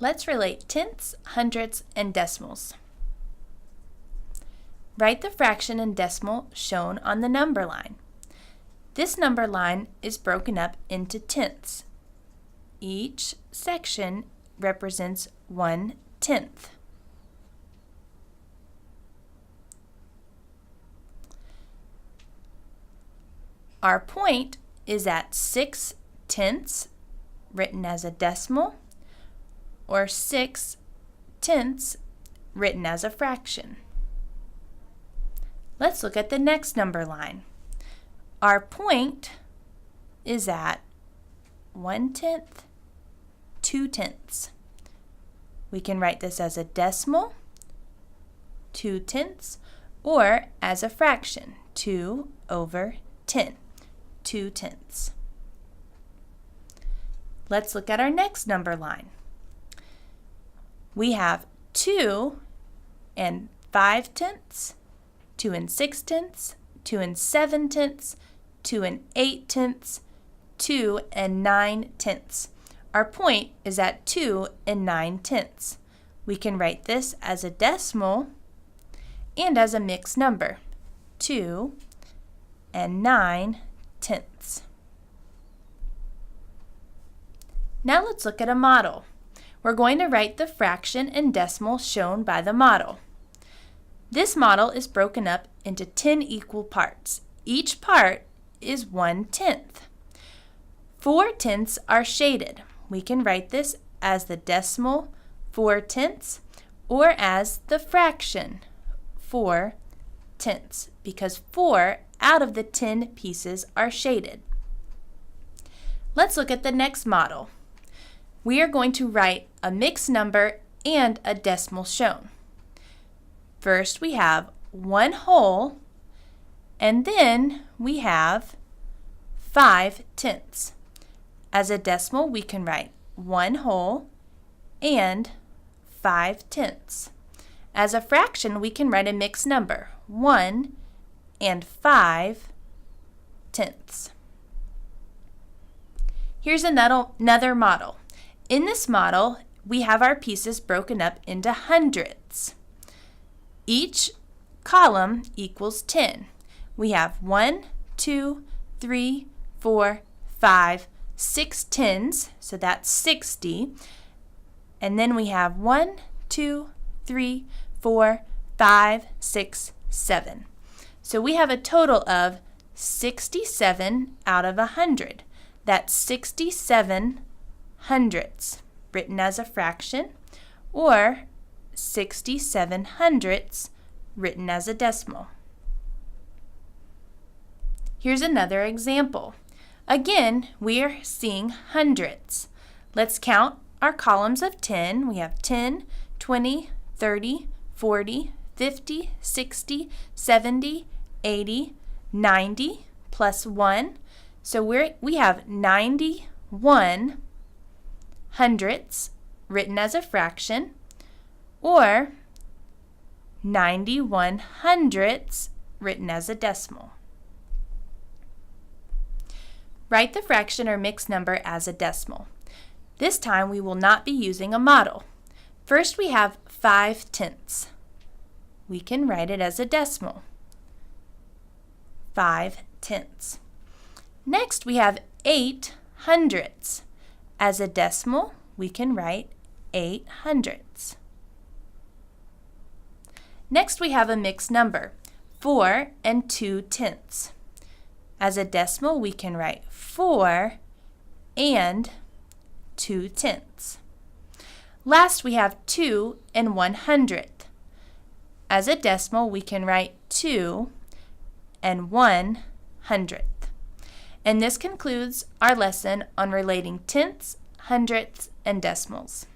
Let's relate tenths, hundredths, and decimals. Write the fraction and decimal shown on the number line. This number line is broken up into tenths. Each section represents 1/10. Our point is at 6/10, written as a decimal, or 6/10, written as a fraction. Let's look at the next number line. Our point is at 1/10, 2/10. We can write this as a decimal, 2/10, or as a fraction, 2/10, 2/10. Let's look at our next number line. We have 2 and 5/10, 2 and 6/10, 2 and 7/10, 2 and 8/10, 2 and 9/10. Our point is at 2 and 9/10. We can write this as a decimal and as a mixed number, 2 and 9/10. Now let's look at a model. We're going to write the fraction and decimal shown by the model. This model is broken up into 10 equal parts. Each part is 1/10. 4/10 are shaded. We can write this as the decimal 4/10 or as the fraction 4/10 because 4 out of the 10 pieces are shaded. Let's look at the next model. We are going to write a mixed number and a decimal shown. First we have 1 whole, and then we have 5/10. As a decimal we can write 1 whole and 5/10. As a fraction we can write a mixed number, 1 and 5/10. Here's another model. In this model, we have our pieces broken up into hundredths. Each column equals 10. We have 1, 2, 3, 4, 5, 6 tens, so that's 60. And then we have 1, 2, 3, 4, 5, 6, 7. So we have a total of 67 out of 100. That's 67 hundredths, written as a fraction, or 67 hundredths, written as a decimal. Here's another example. Again, we are seeing hundredths. Let's count our columns of 10. We have 10, 20, 30, 40, 50, 60, 70, 80, 90, plus 1. So we have 91 hundredths, written as a fraction, or 91 hundredths, written as a decimal. Write the fraction or mixed number as a decimal. This time we will not be using a model. First we have 5/10. We can write it as a decimal, 5/10. Next we have 8 hundredths. As a decimal, we can write 8 hundredths. Next we have a mixed number, 4 and 2/10. As a decimal, we can write 4 and 2/10. Last we have 2 and 1/100th. As a decimal, we can write 2 and 1/100th. And this concludes our lesson on relating tenths, hundredths, and decimals.